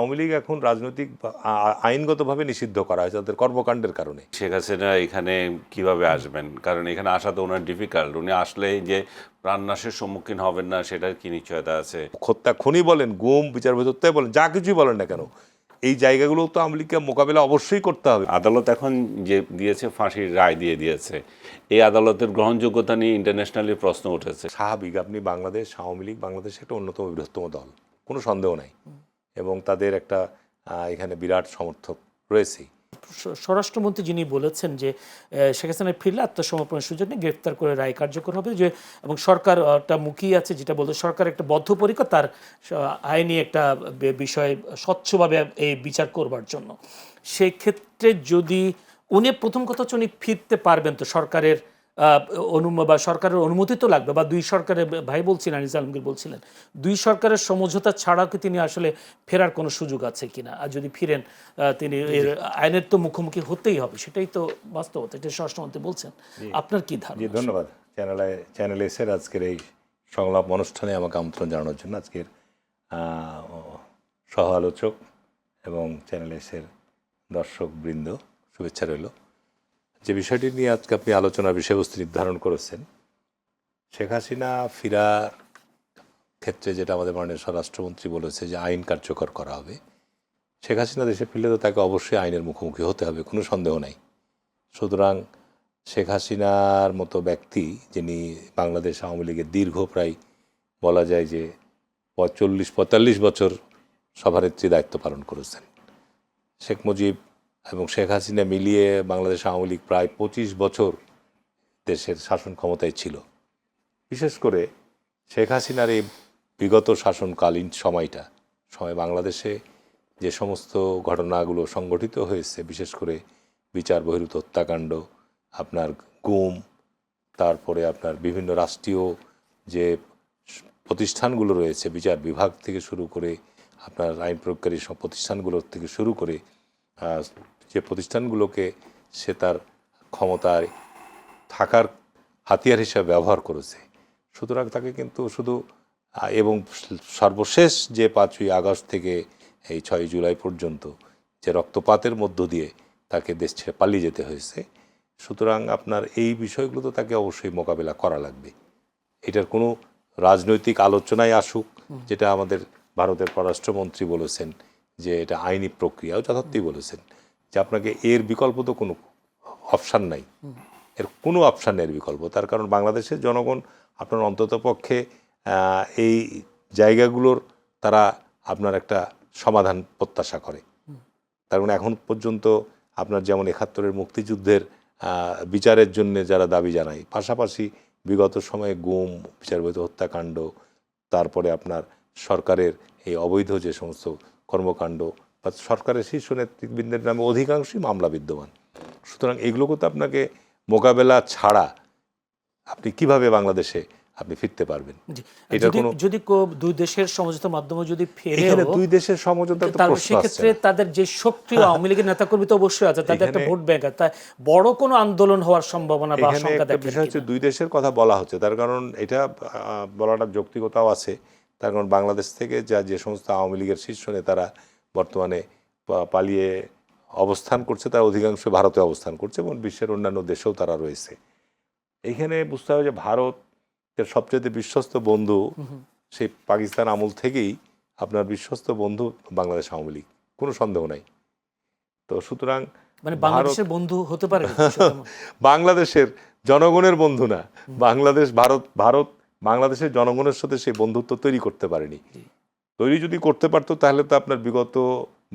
আওয়ামী লীগ এখন রাজনৈতিক আইনগতভাবে নিষিদ্ধ করা হয়েছে তাদের কর্মকাণ্ডের কারণে। শেখ হাসিনা এখানে কিভাবে আসবেন? কারণ এখানে আসা তো ওনার ডিফিকাল্ট। উনি আসলেই যে প্রাণনাশের সম্মুখীন হবেন না সেটার কি নিশ্চয়তা আছে? হত্যা খুনি বলেন, গুম, বিচার হত্যাই বলেন, যা কিছুই বলেন না কেন, এই জায়গাগুলো তো আওয়ামী লীগকে মোকাবিলা অবশ্যই করতে হবে। আদালত এখন যে দিয়েছে, ফাঁসির রায় দিয়ে দিয়েছে, এই আদালতের গ্রহণযোগ্যতা নিয়ে ইন্টারন্যাশনালি প্রশ্ন উঠেছে। স্বাভাবিক, আপনি বাংলাদেশ, আওয়ামী লীগ বাংলাদেশের একটা অন্যতম বৃহত্তম দল, কোনো সন্দেহ নাই, এবং তাদের একটা এখানে বিরাট সমর্থক রয়েছেই। স্বরাষ্ট্রমন্ত্রী যিনি বলেছেন যে শেখ হাসিনা ফিরলে আত্মসমর্পণের সুযোগ নিয়ে গ্রেফতার করে রায় কার্যকর হবে, যে এবং সরকারটা মুখিয়ে আছে, যেটা বলতে সরকার একটা বদ্ধপরিকর তার আইনি একটা বিষয় স্বচ্ছভাবে এই বিচার করবার জন্য। সেই ক্ষেত্রে যদি উনি, প্রথম কথা হচ্ছে উনি ফিরতে পারবেন তো সরকারের বা সরকারের অনুমতি তো লাগবে, বা দুই সরকারের, ভাই বলছিলেন, আনিস আলমগীর বলছিলেন, দুই সরকারের সমঝোতা ছাড়াও কি তিনি আসলে ফেরার কোনো সুযোগ আছে কিনা, আর যদি ফিরেন তিনি এর আইনের তো মুখোমুখি হতেই হবে, সেটাই তো বাস্তবতা, এটা স্বরাষ্ট্রমন্ত্রী বলছেন। আপনার কি ধারণা? জি, ধন্যবাদ চ্যানেল এসের আজকের এই সংলাপ অনুষ্ঠানে আমাকে আমন্ত্রণ জানানোর জন্য। আজকের সহ আলোচক এবং চ্যানেল এসের দর্শক বৃন্দ, শুভেচ্ছা রইল। যে বিষয়টি নিয়ে আজকে আপনি আলোচনার বিষয়বস্তু নির্ধারণ করেছেন, শেখ হাসিনা ফিরার ক্ষেত্রে যেটা আমাদের মাননীয় স্বরাষ্ট্রমন্ত্রী বলেছে যে আইন কার্যকর করা হবে, শেখ হাসিনা দেশে ফিরলে তো তাকে অবশ্যই আইনের মুখোমুখি হতে হবে, কোনো সন্দেহ নাই। সুতরাং শেখ হাসিনার মতো ব্যক্তি, যিনি বাংলাদেশ আওয়ামী লীগের দীর্ঘ প্রায় বলা যায় যে 40-45 বছর সভানেত্রী দায়িত্ব পালন করেছেন, শেখ মুজিব এবং শেখ হাসিনা মিলিয়ে বাংলাদেশ আওয়ামী লীগ প্রায় 25 বছর দেশের শাসন ক্ষমতায় ছিল। বিশেষ করে শেখ হাসিনার এই বিগত শাসনকালীন সময় বাংলাদেশে যে সমস্ত ঘটনাগুলো সংগঠিত হয়েছে, বিশেষ করে বিচার বহির্ভূত হত্যাকাণ্ড, আপনার গুম, তারপরে আপনার বিভিন্ন রাষ্ট্রীয় যে প্রতিষ্ঠানগুলো রয়েছে, বিচার বিভাগ থেকে শুরু করে আপনার আইন প্রয়োগকারী সব প্রতিষ্ঠানগুলোর থেকে শুরু করে যে প্রতিষ্ঠানগুলোকে সে তার ক্ষমতায় থাকার হাতিয়ার হিসেবে ব্যবহার করেছে, সুতরাং তাকে কিন্তু শুধু এবং সর্বশেষ যে 5ই আগস্ট থেকে এই 6ই জুলাই পর্যন্ত যে রক্তপাতের মধ্য দিয়ে তাকে দেশ ছেড়ে পালিয়ে যেতে হয়েছে, সুতরাং আপনার এই বিষয়গুলো তো তাকে অবশ্যই মোকাবেলা করা লাগবে। এটার কোনো রাজনৈতিক আলোচনায় আসুক, যেটা আমাদের ভারতের পররাষ্ট্রমন্ত্রী বলেছেন যে এটা আইনি প্রক্রিয়াও যথার্থই বলেছেন যে আপনাকে এর বিকল্প তো কোনো অপশান নাই, এর কোনো অপশান নেই বিকল্প। তার কারণ বাংলাদেশের জনগণ আপনার অন্ততপক্ষে এই জায়গাগুলোর তারা আপনার একটা সমাধান প্রত্যাশা করে। তার মানে এখন পর্যন্ত আপনার যেমন 71-এর মুক্তিযুদ্ধের বিচারের জন্য যারা দাবি জানায়, পাশাপাশি বিগত সময়ে গুম, বিচারবহির্ভূত হত্যাকাণ্ড, তারপরে আপনার সরকারের এই অবৈধ যে সমস্ত কর্মকাণ্ড বা সরকারের শীর্ষ নেতৃবৃন্দের নামে অধিকাংশই মামলা বিদ্যমান। সুতরাং এগুলোকে তো আপনাকে মোকাবেলা ছাড়া আপনি কিভাবে বাংলাদেশে আপনি ফিরতে পারবেন? এটা কোনো যদি দুই দেশের সমঝোতার মাধ্যমে যদি ফেরে, দুই দেশের সমঝোতা তো প্রশ্ন আসছে, সেক্ষেত্রে তাদের যে সক্রিয় আওয়ামী লীগের নেতাকর্মী তো অবশ্যই আছে, তাদের একটা ভোট ব্যাংক আছে, তাই বড় কোনো আন্দোলন হওয়ার সম্ভাবনা বা আশঙ্কা দেখেন? বিষয় হচ্ছে দুই দেশের কথা বলা হচ্ছে, তার কারণ এটা বলাটা যৌক্তিকতাও আছে। তার কারণ বাংলাদেশ থেকে যে সমস্ত আওয়ামী লীগের শীর্ষ নেতারা বর্তমানে পালিয়ে অবস্থান করছে, তারা অধিকাংশ ভারতে অবস্থান করছে এবং বিশ্বের অন্যান্য দেশেও তারা রয়েছে। এইখানে বুঝতে হবে যে ভারতের সবচেয়ে বিশ্বস্ত বন্ধু সেই পাকিস্তান আমল থেকেই আপনার বিশ্বস্ত বন্ধু বাংলাদেশ আওয়ামী লীগ, কোনো সন্দেহ নাই। তো সুতরাং মানে বাংলাদেশের বন্ধু হতে পারে বাংলাদেশের জনগণের বন্ধু না, ভারত বাংলাদেশের জনগণের সাথে সেই বন্ধুত্ব তৈরি করতে পারেনি। তৈরি যদি করতে পারতো তাহলে তো আপনার বিগত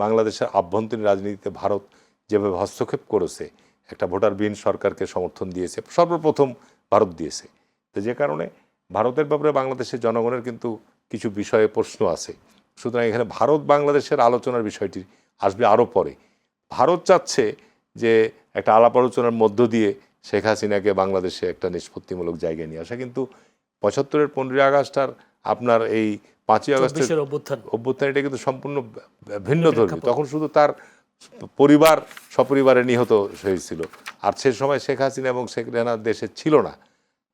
বাংলাদেশের আভ্যন্তরীণ রাজনীতিতে ভারত যেভাবে হস্তক্ষেপ করেছে, একটা ভোটারবিহীন সরকারকে সমর্থন দিয়েছে, সর্বপ্রথম ভারত দিয়েছে। তো যে কারণে ভারতের ব্যাপারে বাংলাদেশের জনগণের কিন্তু কিছু বিষয়ে প্রশ্ন আছে। সুতরাং এখানে ভারত বাংলাদেশের আলোচনার বিষয়টি আসবে আরও পরে। ভারত চাচ্ছে যে একটা আলাপ আলোচনার মধ্য দিয়ে শেখ হাসিনাকে বাংলাদেশে একটা নিষ্পত্তিমূলক জায়গায় নিয়ে আসা, কিন্তু 75-এর 15ই আগস্ট আর আপনার এই 5ই আগস্টের অভ্যুত্থান এটা কিন্তু সম্পূর্ণ ভিন্ন ধর্মী। তখন শুধু তার পরিবার সপরিবারে নিহত হয়েছিল, আর সে সময় শেখ হাসিনা এবং শেখ রেহানা দেশে ছিল না।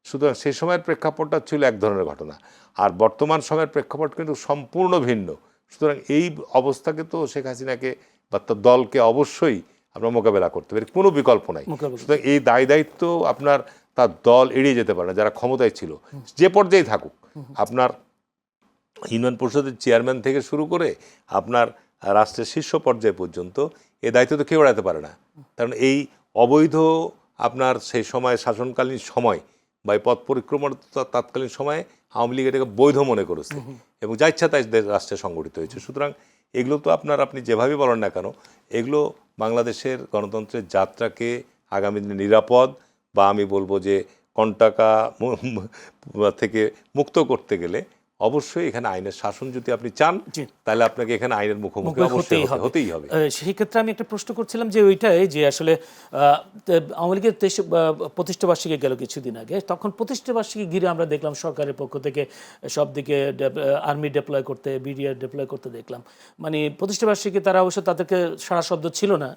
সুতরাং সেই সময়ের প্রেক্ষাপটটা ছিল এক ধরনের ঘটনা, আর বর্তমান সময়ের প্রেক্ষাপট কিন্তু সম্পূর্ণ ভিন্ন। সুতরাং এই অবস্থাকে তো শেখ হাসিনাকে বা তার দলকে অবশ্যই আপনার মোকাবেলা করতে পারে, কোনো বিকল্প নাই। সুতরাং এই দায়িত্ব আপনার তার দল এড়িয়ে যেতে পারে না, যারা ক্ষমতায় ছিল যে পর্যায়ে থাকুক। আপনার ইউনিয়ন পরিষদের চেয়ারম্যান থেকে শুরু করে আপনার রাষ্ট্রের শীর্ষ পর্যায় পর্যন্ত এই দায়িত্ব তো কেউ এড়াতে পারে না। কারণ এই অবৈধ আপনার সেই সময় শাসনকালীন সময় বা এই পথ পরিক্রমার তৎকালীন সময়ে আওয়ামী লীগ এটাকে বৈধ মনে করেছে এবং যা ইচ্ছা তাই রাষ্ট্রে সংগঠিত হয়েছে। সুতরাং এগুলো তো আপনি যেভাবে বলেন না কেন, এগুলো বাংলাদেশের গণতন্ত্রের যাত্রাকে আগামী দিনে নিরাপদ বা আমি বলবো যে কন্টাকা থেকে মুক্ত করতে গেলে অবশ্যই এখানে আইনের শাসন যদি আপনি চান, তাহলে আপনাকে এখানে আইনের মুখোমুখি অবশ্যই হতেই হবে। সেই ক্ষেত্রে আমি একটা প্রশ্ন করছিলাম যে ওইটাই যে আসলে আওয়ামী লীগের প্রতিষ্ঠাবার্ষিকী গেল কিছুদিন আগে, তখন প্রতিষ্ঠাবার্ষিকী ঘিরে আমরা দেখলাম সরকারের পক্ষ থেকে সব দিকে আর্মি ডিপ্লয় করতে, বিডিআর ডিপ্লয় করতে দেখলাম। মানে প্রতিষ্ঠাবার্ষিকী তারা অবশ্য তাদেরকে সারা শব্দ ছিল না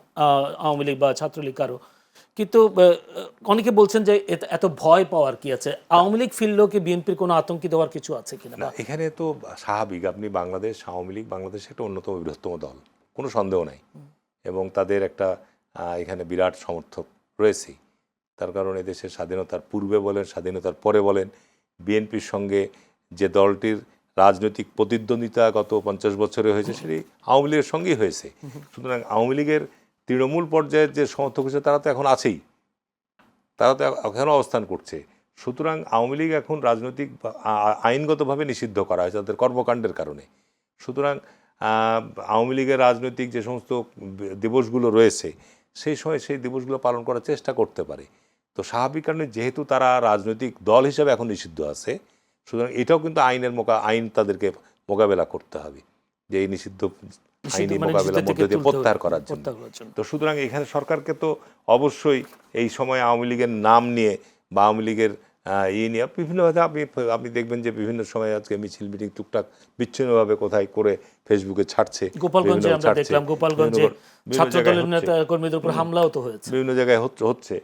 আওয়ামী লীগ বা ছাত্রলীগ কারো, কিন্তু অনেকে বলছেন যে এত ভয় পাওয়ার কি আছে? আওয়ামী লীগ ফিরলেও কি বিএনপির কোনো আতঙ্কিত হওয়ার কিছু আছে কিনা? না, এখানে তো স্বাভাবিক। আপনি বাংলাদেশ আওয়ামী লীগ বাংলাদেশের একটা অন্যতম বৃহত্তম দল, কোনো সন্দেহ নাই, এবং তাদের একটা এখানে বিরাট সমর্থক রয়েছে। তার কারণ এদেশের স্বাধীনতার পূর্বে বলেন, স্বাধীনতার পরে বলেন, বিএনপির সঙ্গে যে দলটির রাজনৈতিক প্রতিদ্বন্দ্বিতা গত 50 বছরে হয়েছে সেটি আওয়ামী লীগের সঙ্গেই হয়েছে। সুতরাং আওয়ামী লীগের তৃণমূল পর্যায়ের যে সমর্থক হিসেবে তারা তো এখন আছেই, তারা তো এখনও অবস্থান করছে। সুতরাং আওয়ামী লীগ এখন রাজনৈতিক আইনগতভাবে নিষিদ্ধ করা হয়েছে তাদের কর্মকাণ্ডের কারণে। সুতরাং আওয়ামী লীগের রাজনৈতিক যে সমস্ত দিবসগুলো রয়েছে সেই সময় সেই দিবসগুলো পালন করার চেষ্টা করতে পারে। তো স্বাভাবিক কারণে যেহেতু তারা রাজনৈতিক দল হিসেবে এখন নিষিদ্ধ আছে, সুতরাং এটাও কিন্তু আইন তাদেরকে মোকাবেলা করতে হবে, যে এই নিষিদ্ধ আইনি মোকাবেলার মধ্যে দিয়ে প্রত্যাহার করার জন্য। তো সুতরাং এখানে সরকারকে তো অবশ্যই এই সময় আওয়ামী লীগের নাম নিয়ে বা আওয়ামী লীগের নিয়ে বিভিন্নভাবে আপনি দেখবেন যে বিভিন্ন সময় আজকে মিছিল মিটিং টুকটাক বিচ্ছিন্নভাবে কোথায় করে ফেসবুকে ছাড়ছে। গোপালগঞ্জে আমরা দেখলাম, গোপালগঞ্জে ছাত্রদলের নেতা কর্মীদের উপর হামলাও তো হয়েছে, বিভিন্ন জায়গায় হচ্ছে।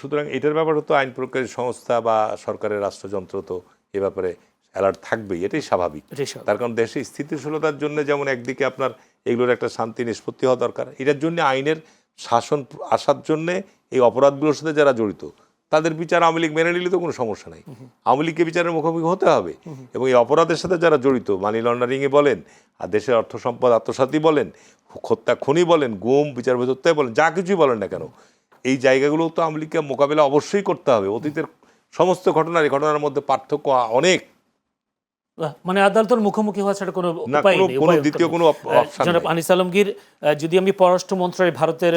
সুতরাং এটার ব্যাপারে তো আইন প্রয়োগকারী সংস্থা বা সরকারের রাষ্ট্রযন্ত্র তো এ ব্যাপারে অ্যালার্ট থাকবেই, এটাই স্বাভাবিক। তার কারণ দেশে স্থিতিশীলতার জন্য যেমন একদিকে আপনার এগুলোর একটা শান্তি নিষ্পত্তি হওয়া দরকার, এটার জন্য আইনের শাসন আসার জন্য এই অপরাধগুলোর সাথে যারা জড়িত তাদের বিচার আওয়ামী লীগ মেনে নিলে তো কোনো সমস্যা নাই। আওয়ামী লীগকে বিচারের মুখোমুখি হতে হবে, এবং এই অপরাধের সাথে যারা জড়িত, মানি লন্ডারিংয়ে বলেন, আর দেশের অর্থ সম্পদ আত্মসাৎই বলেন, হত্যা খুনি বলেন, গুম বিচার হত্যায় বলেন, যা কিছুই বলেন না কেন, এই জায়গাগুলো তো আওয়ামী লীগকে মোকাবেলা অবশ্যই করতে হবে। অতীতের সমস্ত ঘটনার মধ্যে পার্থক্য অনেক, মানে আদালতের মুখোমুখি হওয়া ছাড়া কোনো উপায় নেই, কোনো দ্বিতীয় কোনো অপশন নেই। জনাব আনিস আলমগীর, যদি আমি পররাষ্ট্র মন্ত্রণালয় ভারতের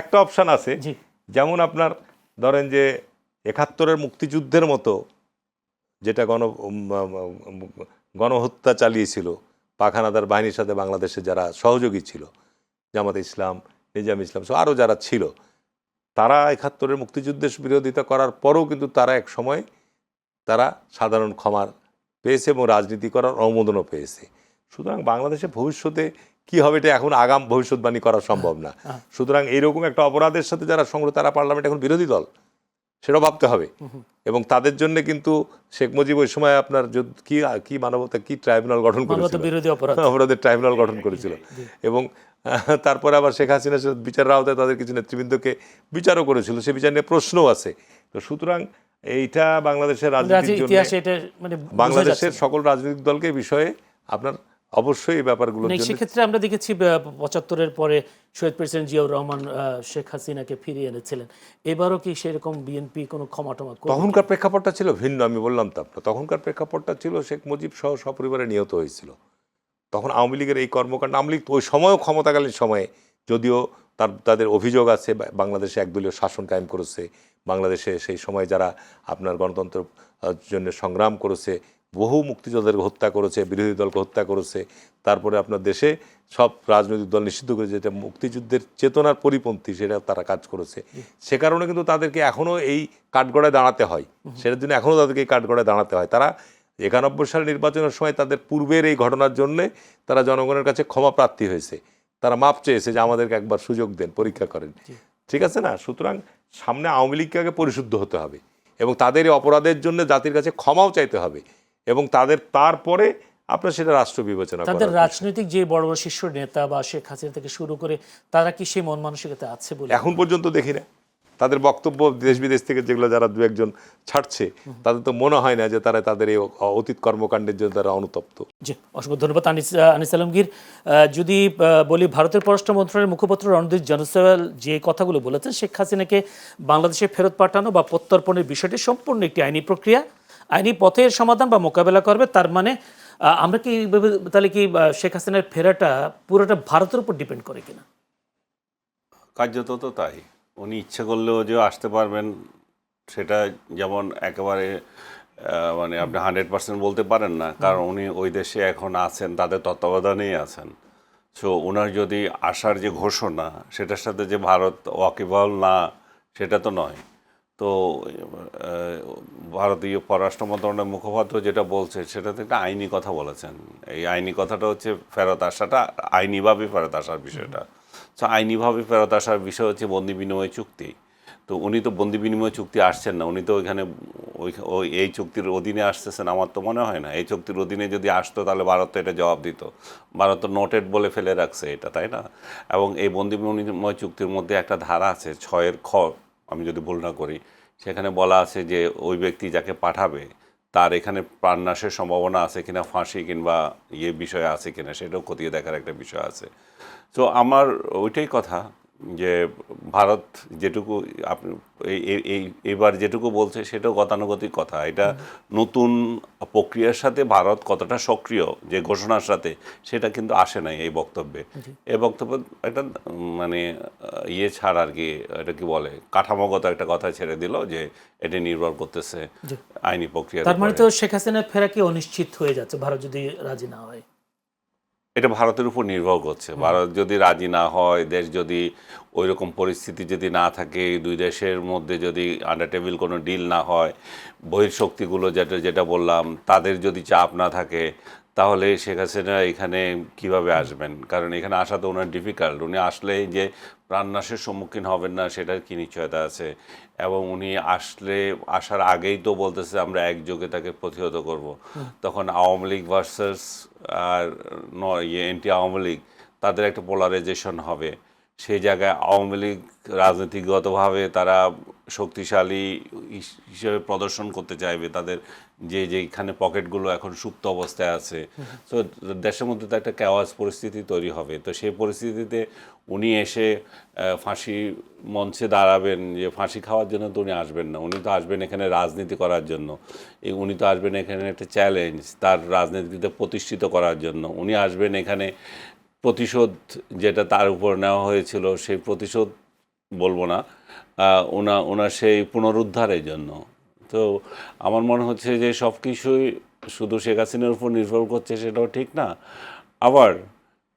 একটা অপশন আছে, যেমন আপনার ধরেন যে 71-এর মুক্তিযুদ্ধের মতো যেটা গণহত্যা চালিয়েছিল পাক হানাদার বাহিনীর সাথে বাংলাদেশে যারা সহযোগী ছিল, জামাতে ইসলাম, নিজাম ইসলাম সহ আরও যারা ছিল, তারা 71-এর মুক্তিযুদ্ধের বিরোধিতা করার পরেও কিন্তু তারা এক সময় তারা সাধারণ ক্ষমার পেয়েছে এবং রাজনীতি করার অনুমোদনও পেয়েছে। সুতরাং বাংলাদেশে ভবিষ্যতে কি হবে এটা এখন আগাম ভবিষ্যৎবাণী করা সম্ভব না। সুতরাং এইরকম একটা অপরাধের সাথে যারা সংগত, তারা পার্লামেন্ট এখন বিরোধী দল, সেটাও ভাবতে হবে। এবং তাদের জন্য কিন্তু শেখ মুজিব ওই সময় আপনার কি মানবতা কি ট্রাইব্যুনাল গঠন করেছিল, অপরাধের ট্রাইব্যুনাল গঠন করেছিল, এবং তারপরে আবার শেখ হাসিনা বিচারের আওতায় তাদের কিছু নেতৃবৃন্দকে বিচারও করেছিল, সে বিচার নিয়ে প্রশ্নও আছে। তো সুতরাং এইটা বাংলাদেশের রাজনীতির জন্য, বাংলাদেশের সকল রাজনৈতিক দলকে বিষয়ে আপনার অবশ্যই এই ব্যাপারগুলো। সেক্ষেত্রে আমরা দেখেছি 75-এর পরে শহীদ প্রেসিডেন্ট জিয়াউর রহমান শেখ হাসিনাকে ফিরিয়ে এনেছিলেন, এবারও কি সেরকম বিএনপি কোনো ক্ষমা? তখনকার প্রেক্ষাপটটা ছিল ভিন্ন, আমি বললাম তো আপনার, তখনকার প্রেক্ষাপটটা ছিল শেখ মুজিব সহ সপরিবারে নিহত হয়েছিল। তখন আওয়ামী লীগের এই কর্মকাণ্ড, আওয়ামী লীগ ওই সময়ও ক্ষমতাকালীন সময়ে, যদিও তাদের অভিযোগ আছে বাংলাদেশে একদলীয় শাসন কায়েম করেছে, বাংলাদেশে সেই সময় যারা আপনার গণতন্ত্রের জন্য সংগ্রাম করেছে, বহু মুক্তিযোদ্ধাদেরকে হত্যা করেছে, বিরোধী দলকে হত্যা করেছে, তারপরে আপনার দেশে সব রাজনৈতিক দল নিষিদ্ধ করেছে, যেটা মুক্তিযুদ্ধের চেতনার পরিপন্থী সেটা তারা কাজ করেছে। সে কারণে কিন্তু তাদেরকে এখনও এই কাঠগড়ায় দাঁড়াতে হয়, সেটার জন্য এখনও তাদেরকে এই কাঠগড়ায় দাঁড়াতে হয়। তারা 91 সালের নির্বাচনের সময় তাদের পূর্বের এই ঘটনার জন্যে তারা জনগণের কাছে ক্ষমা প্রার্থী হয়েছে, তারা মাপ চেয়েছে যে আমাদেরকে একবার সুযোগ দেন, পরীক্ষা করেন, ঠিক আছে না? সুতরাং সামনে আওয়ামী লীগকে আগে পরিশুদ্ধ হতে হবে এবং তাদের এই অপরাধের জন্য জাতির কাছে ক্ষমাও চাইতে হবে, এবং তারপরে আপনার সেটা রাষ্ট্র বিবেচনা তাদের করার বিষয়। রাজনৈতিক যে বড় বড় শীর্ষ নেতা বা শেখ হাসিনা থেকে শুরু করে তারা কি সেই মন মানসিকতা আছে বলে এখন পর্যন্ত দেখি না তাদের বক্তব্য দেশ বিদেশ থেকে যেগুলো যারা দু একজন ছাড়ছে তাদের তো মনে হয় না যে তারা তাদের এই অতীত কর্মকাণ্ডের জন্য তারা অনুতপ্ত। জি, অসংখ্য ধন্যবাদ আনিস আলমগীর। যদি বলি, ভারতের পররাষ্ট্র মন্ত্রণালয়ের মুখপাত্র রণদীপ জনসওয়াল যে কথাগুলো বলেছেন, শেখ হাসিনাকে বাংলাদেশে ফেরত পাঠানো বা প্রত্যর্পণের বিষয়টি সম্পূর্ণ একটি আইনি প্রক্রিয়া, আইনি পথের সমাধান বা মোকাবেলা করবে। তার মানে আমরা কি তাহলে কি শেখ হাসিনার ফেরাটা পুরোটা ভারতের উপর ডিপেন্ড করে কিনা? কার্যত তো তাই। উনি ইচ্ছে করলেও যে আসতে পারবেন সেটা যেমন একেবারে মানে আপনি 100% বলতে পারেন না, কারণ উনি ওই দেশে এখন আছেন, তাদের তত্ত্বাবধানেই আছেন। সো ওনার যদি আসার যে ঘোষণা সেটার সাথে যে ভারত ওয়াকিবহাল না সেটা তো নয়। তো ভারতীয় পররাষ্ট্র মন্ত্রণালয়ের মুখপাত্র যেটা বলছে সেটাতে একটা আইনি কথা বলেছেন। এই আইনি কথাটা হচ্ছে ফেরত আসাটা, আইনিভাবে ফেরত আসার বিষয়টা। তো আইনিভাবে ফেরত আসার বিষয় হচ্ছে বন্দি বিনিময় চুক্তি। তো উনি তো বন্দি বিনিময় চুক্তি আসছেন না, উনি তো ওইখানে ওই এই চুক্তির অধীনে আসতেছেন আমার তো মনে হয় না। এই চুক্তির অধীনে যদি আসতো তাহলে ভারত তো এটা জবাব দিত। ভারত তো নোটেড বলে ফেলে রাখছে এটা, তাই না? এবং এই বন্দি বিনিময় চুক্তির মধ্যে একটা ধারা আছে 6 খ, আমি যদি ভুল না করি, সেখানে বলা আছে যে ওই ব্যক্তি যাকে পাঠাবে তার এখানে প্রাণনাশের সম্ভাবনা আছে কিনা, ফাঁসি কিংবা বিষয় আছে কিনা সেটাও খতিয়ে দেখার একটা বিষয় আছে। তো আমার ওইটাই কথা যে ভারত যেটুকু আপনি এইবার যেটুকু বলছে সেটাও গতানুগতিক কথা। এটা নতুন প্রক্রিয়ার সাথে ভারত কতটা সক্রিয় যে ঘোষণার সাথে সেটা কিন্তু আসে নাই এই বক্তব্যে। এই বক্তব্য একটা মানে ছাড় আর কি, এটা কি বলে, কাঠামোগত একটা কথা ছেড়ে দিল যে এটা নির্ভর করতেছে আইনি প্রক্রিয়া। তার মানে তো শেখ হাসিনার ফেরা কি অনিশ্চিত হয়ে যাচ্ছে ভারত যদি রাজি না হয়? এটা ভারতের উপর নির্ভর করছে। ভারত যদি রাজি না হয়, দেশ যদি ওই রকম পরিস্থিতি যদি না থাকে, দুই দেশের মধ্যে যদি আন্ডার টেবিল কোনো ডিল না হয়, বহির্শক্তিগুলো যেটা বললাম তাদের যদি চাপ না থাকে, তাহলে শেখ হাসিনা এখানে কীভাবে আসবেন? কারণ এখানে আসা তো ওনার ডিফিকাল্ট। উনি আসলেই যে প্রাণনাশের সম্মুখীন হবেন না সেটার কী নিশ্চয়তা আছে? এবং উনি আসার আগেই তো বলতেছে আমরা একযোগে তাকে প্রতিহত করব। তখন আওয়ামী লীগ ভার্সাস আর এন্টি আওয়ামী লীগ, তাদের একটা পোলারাইজেশন হবে। সেই জায়গায় আওয়ামী লীগ রাজনীতিগতভাবে তারা শক্তিশালী হিসেবে প্রদর্শন করতে চাইবে, তাদের যেখানে পকেটগুলো এখন সুপ্ত অবস্থায় আছে। তো দেশের মধ্যে তো একটা কেওয়াস পরিস্থিতি তৈরি হবে। তো সেই পরিস্থিতিতে উনি এসে ফাঁসি মঞ্চে দাঁড়াবেন, যে ফাঁসি খাওয়ার জন্য তো উনি আসবেন না। উনি তো আসবেন এখানে রাজনীতি করার জন্য। উনি তো আসবেন এখানে একটা চ্যালেঞ্জ তার রাজনীতিতে প্রতিষ্ঠিত করার জন্য। উনি আসবেন এখানে প্রতিশোধ যেটা তার উপর নেওয়া হয়েছিল সেই প্রতিশোধ বলবো না, ওনার সেই পুনরুদ্ধারের জন্য। তো আমার মনে হচ্ছে যে সব কিছুই শুধু শেখ হাসিনার উপর নির্ভর করছে সেটাও ঠিক না, আবার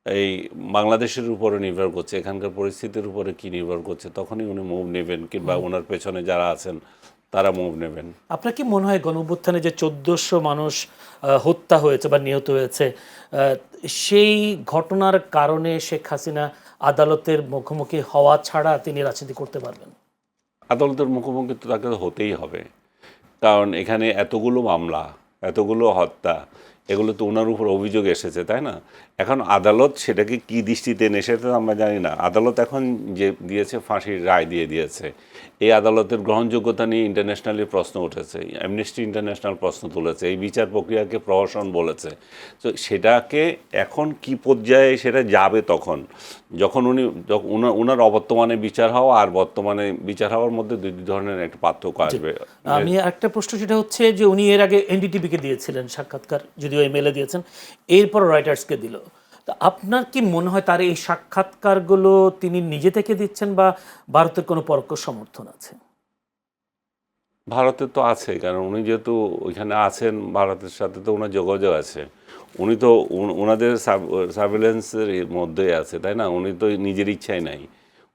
এই বাংলাদেশের উপরে নির্ভর করছে, এখানকার পরিস্থিতির উপরে কি নির্ভর করছে, তখনই উনি মুভ নেবেন কিংবা ওনার পেছনে যারা আছেন তারা মুভ নেবেন। আপনার কি মনে হয় গণঅভ্যুত্থানে যে 1400 মানুষ হত্যা হয়েছে বা নিহত হয়েছে, সেই ঘটনার কারণে শেখ হাসিনা আদালতের মুখোমুখি হওয়া ছাড়া তিনি রাজনীতি করতে পারবেন? আদালতের মুখোমুখি তো তাকে হতেই হবে, কারণ এখানে এতগুলো মামলা, এতগুলো হত্যা, এগুলো তো ওনার উপর অভিযোগ এসেছে, তাই না? এখন আদালত সেটাকে কী দৃষ্টিতে নেয় সেটা তো আমরা জানি না। আদালত এখন যে দিয়েছে ফাঁসির রায় দিয়েছে, এই আদালতের গ্রহণযোগ্যতা নিয়ে ইন্টারন্যাশনালি প্রশ্ন উঠেছে, অ্যামনেস্টি ইন্টারন্যাশনাল প্রশ্ন তুলেছে, এই বিচার প্রক্রিয়াকে প্রহসন বলেছে। তো সেটাকে এখন কি পর্যায়ে সেটা যাবে তখন, যখন ওনার অবর্তমানে বিচার হওয়া আর বর্তমানে বিচার হওয়ার মধ্যে দুই ধরনের একটা পার্থক্য আসবে। আমি একটা প্রশ্ন, সেটা হচ্ছে যে উনি এর আগে এনডিটিভিকে দিয়েছিলেন সাক্ষাৎকার, যদিও ইমেলে দিয়েছেন, এরপর রয়টার্সকে দিল। তো আপনার কি মনে হয় তার এই সাক্ষাৎকারগুলো তিনি নিজে থেকে দিচ্ছেন বা ভারতের কোনো পরোক্ষ সমর্থন আছে? ভারতের তো আছে, কারণ উনি যেহেতু ওইখানে আছেন, ভারতের সাথে তো ওনার যোগাযোগ আছে। উনি তো ওনাদের সার্ভেলেন্সের মধ্যেই আছে, তাই না? উনি তো নিজের ইচ্ছাই নাই,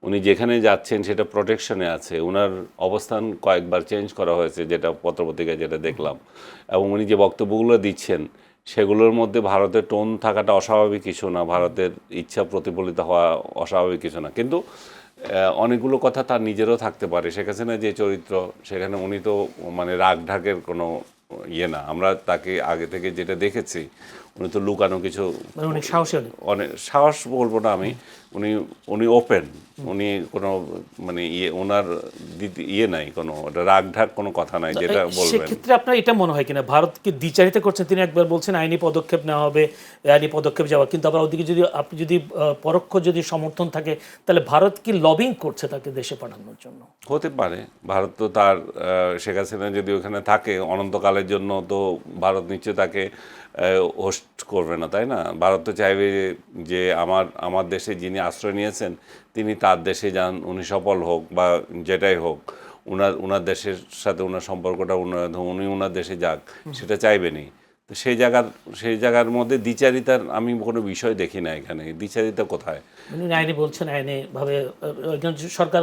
উনি যেখানে যাচ্ছেন সেটা প্রোটেকশনে আছে। ওনার অবস্থান কয়েকবার চেঞ্জ করা হয়েছে, যেটা পত্রপত্রিকায় যেটা দেখলাম। এবং উনি যে বক্তব্যগুলো দিচ্ছেন সেগুলোর মধ্যে ভারতের টোন থাকাটা অস্বাভাবিক কিছু না, ভারতের ইচ্ছা প্রতিফলিত হওয়া অস্বাভাবিক কিছু না। কিন্তু অনেকগুলো কথা তার নিজেরও থাকতে পারে। শেখ হাসিনা যে চরিত্র, সেখানে উনি তো মানে রাগ ঢাকের কোনো না। আমরা তাকে আগে থেকে যেটা দেখেছি, উনি তো লুকানো কিছু মানে অনেক সাহসী হলেন। অনেক সাহস বলবো না আমি, উনি উনি ওপেন, উনি কোনো মানে ওনার ইয়ে নাই, কোনো রাগ ঢাক কোনো কথা নাই যেটা বলবেন। সেক্ষেত্রে আপনার এটা মনে হয় কিনা ভারতকে দ্বিচারিতা করছেন? তিনি একবার বলছেন আইনি পদক্ষেপ নেওয়া হবে, আইনি পদক্ষেপ যাওয়া, কিন্তু আবার ওদিকে যদি আপনি যদি পরোক্ষ যদি সমর্থন থাকে তাহলে ভারত কি লবিং করছে তাকে দেশে পাঠানোর জন্য? হতে পারে। ভারত তো তার শেখ হাসিনা যদি ওখানে থাকে অনন্তকালের জন্য, তো ভারত নিশ্চয়ই তাকে হোস্ট করবে না, তাই না? ভারত তো চাইবে যে আমার দেশে যিনি আশ্রয় নিয়েছেন তিনি তার দেশে যান, উনি সফল হোক বা যেটাই হোক, উনার দেশের সাথে উনার সম্পর্কটা উনি উনার দেশে যাক, সেটা চাইবেনি। তো সেই জায়গার মধ্যে দ্বিচারিতার আমি কোনো বিষয় দেখি না এখানে। দ্বিচারিতা কোথায়? উনি আইনে বলছেন, আইনে ভাবে সরকার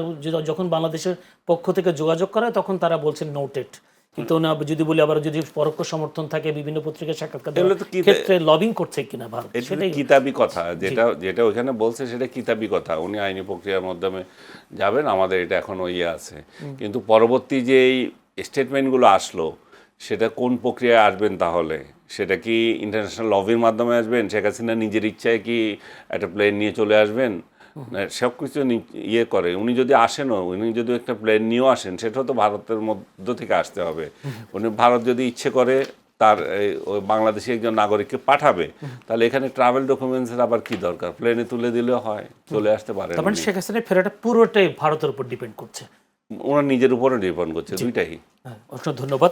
যখন বাংলাদেশের পক্ষ থেকে যোগাযোগ করা হয় তখন তারা বলছেন নোটেড, কিন্তু না যদি বলি আবার যদি পরোক্ষ সমর্থন থাকে বিভিন্ন পত্রিকায় সাক্ষাৎকার দেওয়ার ক্ষেত্রে লবিং করছে কিনা ভারত, সেটাই কিতাবি কথা। যেটা ওইখানে বলছে সেটা কিতাবি কথা। উনি আইনি প্রক্রিয়ার মাধ্যমে যাবেন, আমাদের এটা এখনো ইয়ে আছে। কিন্তু পরবর্তী যে এই স্টেটমেন্টগুলো আসলো সেটা কোন প্রক্রিয়ায় আসবেন তাহলে? সেটা কি ইন্টারন্যাশনাল লবির মাধ্যমে আসবেন? শেখ হাসিনা নিজের ইচ্ছায় কি একটা প্লেন নিয়ে চলে আসবেন? সব কিছু ইয়ে করে। উনি যদি আসেনও, উনি যদি একটা প্লেন নিয়েও আসেন, সেটাও তো ভারতের মধ্য থেকে আসতে হবে। উনি ভারত যদি ইচ্ছে করে তার ওই বাংলাদেশি একজন নাগরিককে পাঠাবে, তাহলে এখানে ট্রাভেল ডকুমেন্টসের আবার কি দরকার? প্লেনে তুলে দিলেও হয়, চলে আসতে পারে। তার মানে শেখ হাসিনার ফেরাটা পুরোটাই ভারতের উপর ডিপেন্ড করছে, ওনার নিজের উপরে ডিপেন্ড করছে, দুইটাই। অসংখ্য ধন্যবাদ।